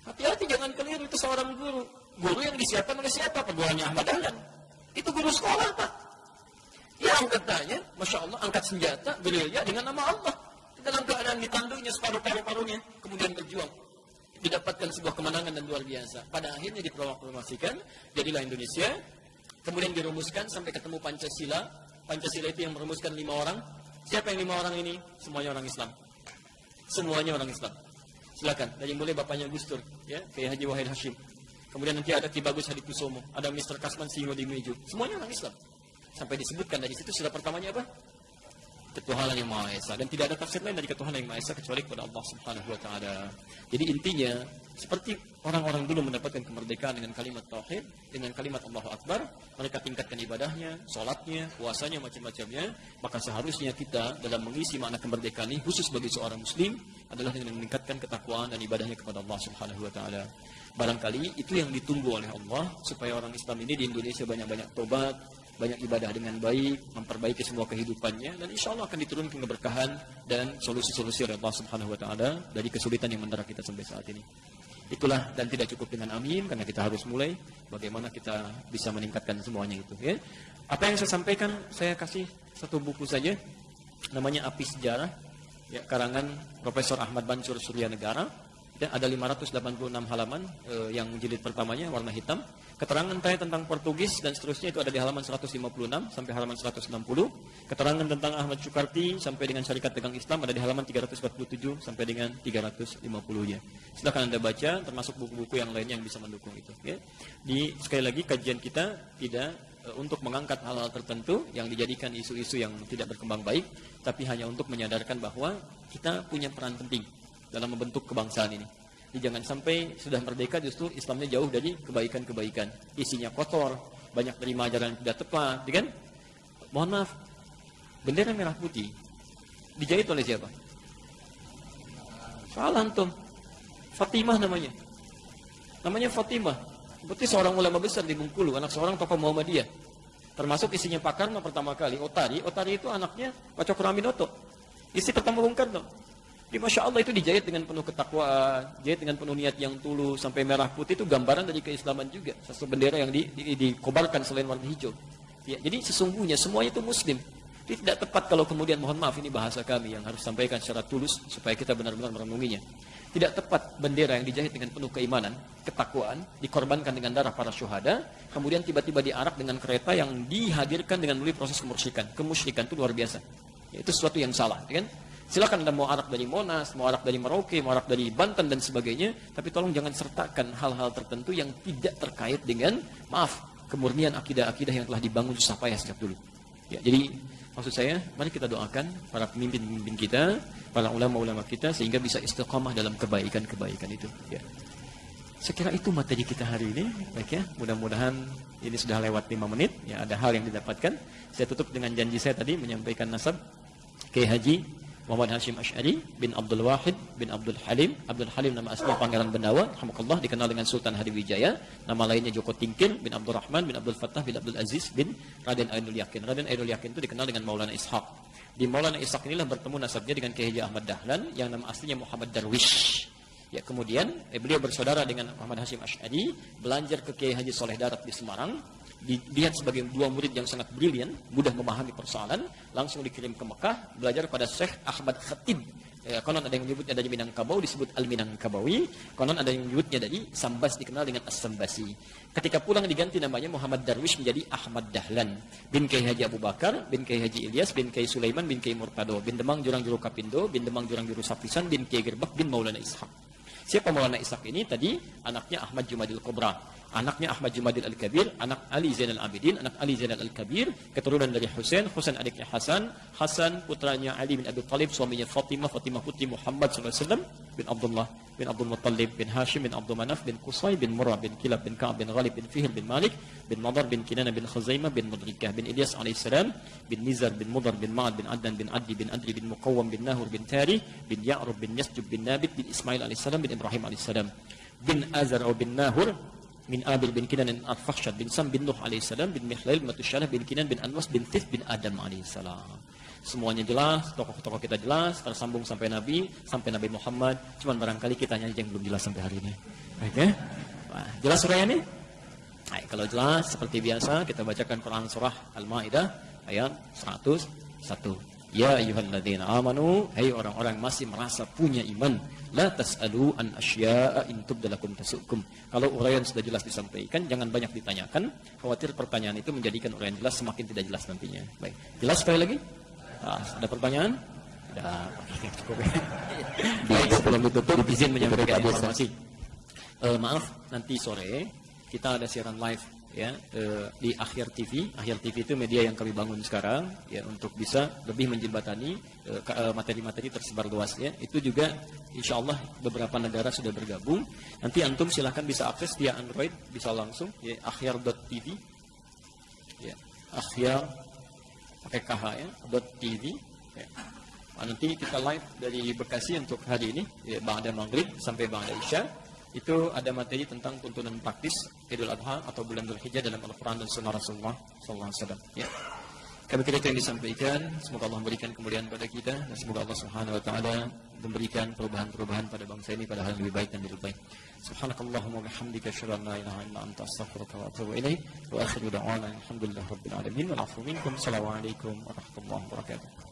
Hati-hati jangan keliru, itu seorang guru. Guru yang disiapkan oleh siapa? Perguruannya Ahmad Dahlan. Itu guru sekolah, Pak. Ya angkatannya, Masya Allah, angkat senjata, gerilya dengan nama Allah. Dalam keadaan ditanduknya separuh paru-parunya, kemudian berjuang. Didapatkan sebuah kemenangan dan luar biasa. Pada akhirnya diproklamasikan, jadilah Indonesia. Kemudian dirumuskan sampai ketemu Pancasila. Pancasila itu yang merumuskan 5 orang. Siapa yang 5 orang ini? Semuanya orang Islam. Semuanya orang Islam. Silakan, dari mulai bapaknya Gus Dur, ya, kayak Haji Wahid Hashim. Kemudian nanti ada Ki Bagus Hadikusumo, ada Mr. Kasman Singo di Meju. Semuanya orang Islam. Sampai disebutkan dari situ sila pertamanya apa? ketuhanan yang Maha Esa, dan tidak ada tafsir lain dari ketuhanan yang Maha Esa kecuali kepada Allah Subhanahu wa taala. Jadi intinya seperti orang-orang dulu mendapatkan kemerdekaan dengan kalimat tauhid, dengan kalimat Allahu Akbar, mereka tingkatkan ibadahnya, salatnya, puasanya, macam-macamnya, maka seharusnya kita dalam mengisi makna kemerdekaan ini khusus bagi seorang muslim adalah dengan meningkatkan ketakwaan dan ibadahnya kepada Allah Subhanahu wa taala. Barangkali itu yang ditunggu oleh Allah supaya orang Islam ini di Indonesia banyak-banyak tobat, banyak ibadah dengan baik, memperbaiki semua kehidupannya, dan insya Allah akan diturunkan keberkahan dan solusi-solusi oleh Allah Subhanahu wa taala dari kesulitan yang mendera kita sampai saat ini. Itulah, dan tidak cukup dengan amin, karena kita harus mulai bagaimana kita bisa meningkatkan semuanya itu, ya. Apa yang saya sampaikan, saya kasih satu buku saja, namanya Api Sejarah, ya, karangan Profesor Ahmad Bansur Suryanegara. Ya, ada 586 halaman, yang jilid pertamanya warna hitam. Keterangan saya tentang Portugis dan seterusnya itu ada di halaman 156 sampai halaman 160. Keterangan tentang Ahmad Sukarti sampai dengan Syarikat Dagang Islam ada di halaman 347 sampai dengan 350-nya. Silakan Anda baca, termasuk buku-buku yang lainnya yang bisa mendukung itu. Ya. Sekali lagi, kajian kita tidak untuk mengangkat hal-hal tertentu yang dijadikan isu-isu yang tidak berkembang baik, tapi hanya untuk menyadarkan bahwa kita punya peran penting dalam membentuk kebangsaan ini. Jadi jangan sampai sudah merdeka justru Islamnya jauh dari kebaikan-kebaikan. Isinya kotor, banyak terima ajaran yang tidak tepat, kan? Mohon maaf, bendera merah putih dijahit oleh siapa? Salah antum. Fatimah namanya. Namanya Fatimah. Berarti seorang ulama besar di Bengkulu, anak seorang tokoh Muhammadiyah. Termasuk isinya Pak Karno pertama kali, Otari. Otari itu anaknya Pak Cokroaminoto. Isi pertama Bung Karno. Jadi Masya Allah itu dijahit dengan penuh ketakwaan, dijahit dengan penuh niat yang tulus, sampai merah putih itu gambaran dari keislaman juga. Satu bendera yang dikobarkan selain warna hijau. Ya, jadi sesungguhnya semuanya itu muslim. Jadi tidak tepat kalau kemudian, mohon maaf ini bahasa kami yang harus sampaikan secara tulus supaya kita benar-benar merenunginya. Tidak tepat bendera yang dijahit dengan penuh keimanan, ketakwaan, dikorbankan dengan darah para syuhada, kemudian tiba-tiba diarak dengan kereta yang dihadirkan dengan melalui proses kemusyrikan. Kemusyrikan itu luar biasa. Ya, itu sesuatu yang salah, kan? Silakan Anda mau arak dari Monas, mau arak dari Merauke, mau arak dari Banten dan sebagainya, tapi tolong jangan sertakan hal-hal tertentu yang tidak terkait dengan, maaf, kemurnian akidah-akidah yang telah dibangun susah payah sejak dulu. Ya, jadi maksud saya, mari kita doakan para pemimpin-pemimpin kita, para ulama-ulama kita, sehingga bisa istiqamah dalam kebaikan-kebaikan itu. Ya. Saya kira itu materi kita hari ini. Baik ya, mudah-mudahan ini sudah lewat 5 menit. Ya, ada hal yang didapatkan. Saya tutup dengan janji saya tadi menyampaikan nasab Kiai Haji Muhammad Hashim Asy'ari bin Abdul Wahid bin Abdul Halim. Abdul Halim nama aslinya Pangeran Bendawa, rahmatullah, dikenal dengan Sultan Hadiwijaya. Nama lainnya Joko Tingkil bin Abdul Rahman bin Abdul Fattah bin Abdul Aziz bin Raden Ainul Yakin. Raden Ainul Yakin itu dikenal dengan Maulana Ishaq. Di Maulana Ishaq inilah bertemu nasabnya dengan Kiai Haji Ahmad Dahlan yang nama aslinya Muhammad Darwish. Ya, kemudian beliau bersaudara dengan Muhammad Hashim Asy'ari, belajar ke Kiai Haji Soleh Darat di Semarang. Dilihat sebagai dua murid yang sangat brilian, mudah memahami persoalan, langsung dikirim ke Mekah, belajar pada Syekh Ahmad Khatib. Konon ada yang menyebutnya dari Minangkabawi, disebut Al-Minangkabawi. Konon ada yang menyebutnya dari Sambas, dikenal dengan As-Sambasi. Ketika pulang diganti namanya Muhammad Darwish menjadi Ahmad Dahlan. Bin Kiai Haji Abu Bakar, bin Kiai Haji Ilyas, bin Kiai Sulaiman, bin Kiai Murtado, bin Demang Jurang Juru Kapindo, bin Demang Jurang Juru Sapisan, bin Kiai Gerbak, bin Maulana Ishaq. Siapa Maulana Ishaq ini? Tadi anaknya Ahmad Jumadil Kubra. Anaknya Ahmad Jumadil Al-Kabir, anak Ali Zainal Abidin, anak Ali Zainal Al-Kabir, keturunan dari Husain, Husain adiknya Hasan, Hasan putranya Ali bin Abi Thalib, suaminya Fatimah, Fatimah putri Muhammad SAW, bin Abdullah, bin Abdul Muttalib, bin Hashim, bin Abdul Manaf, bin Qusay, bin Murrah, bin Kilab, bin Ka'ab, bin Ghalib, bin Fihr, bin Malik, bin Madar, bin Kinana, bin Khuzaimah, bin Mudrikah, bin Ilyas alaihissalam, bin Nizar, bin Mudar, bin Ma'ad, bin Adnan, bin Adli, bin Adri, bin Muqawwam, bin Nahur, bin Tari, bin Ya'rub, bin Yasjub, bin Nabit, bin Ismail alaihissalam, bin Ibrahim alaihissalam, bin Azar atau bin Nahur, bin Abil bin Kinan bin Al-Fakhshad bin Sam bin Nuh alaihissalam, bin Mihlail bin Matusyalah bin Kinan bin Anwas bin Tif bin Adam alaihissalam. Semuanya jelas, tokoh-tokoh kita jelas, tersambung sampai Nabi Muhammad. Cuman barangkali kita hanya yang belum jelas sampai hari ini. Baik ya? Nah, jelas surah ini? Nah, kalau jelas seperti biasa kita bacakan Quran surah Al-Maidah ayat 101. Ya ayyuhalladzina amanu, hai orang-orang masih merasa punya iman, la tas'alu an asya'a in tubdalakum tasukum. Kalau uraian sudah jelas disampaikan, jangan banyak ditanyakan, khawatir pertanyaan itu menjadikan uraian jelas semakin tidak jelas nantinya. Baik, jelas sekali lagi? Nah, ada pertanyaan? Tidak, cukup. Baik, sebelum ditutup izin menyampaikan informasi. Maaf, nanti sore kita ada siaran live ya di Akhir TV. Akhir TV itu media yang kami bangun sekarang ya untuk bisa lebih menjembatani materi-materi tersebar luas ya. Itu juga insya Allah beberapa negara sudah bergabung. Nanti antum silahkan bisa akses via Android, bisa langsung ya akhir.tv ya, akhir pakai KH ya .tv ya. Nanti kita live dari Bekasi untuk hari ini ya, ba'da maghrib sampai ba'da isya. Itu ada materi tentang tuntunan praktis Idul Adha atau bulan Dzulhijjah dalam Al-Quran dan Sunnah Rasulullah SAW. Ya. Kami kira itu yang disampaikan. Semoga Allah memberikan kemuliaan pada kita dan semoga Allah Subhanahu Wa Taala memberikan perubahan-perubahan pada bangsa ini pada hal yang lebih baik dan lebih baik. Subhanakallahumma wa bihamdika asyhadu an la ilaha illa anta astaghfiruka wa atubu ilaik. Wa akhiru da'wana alhamdulillahirabbil alamin. Wal 'afwu minkum. Assalamualaikum warahmatullahi wabarakatuh.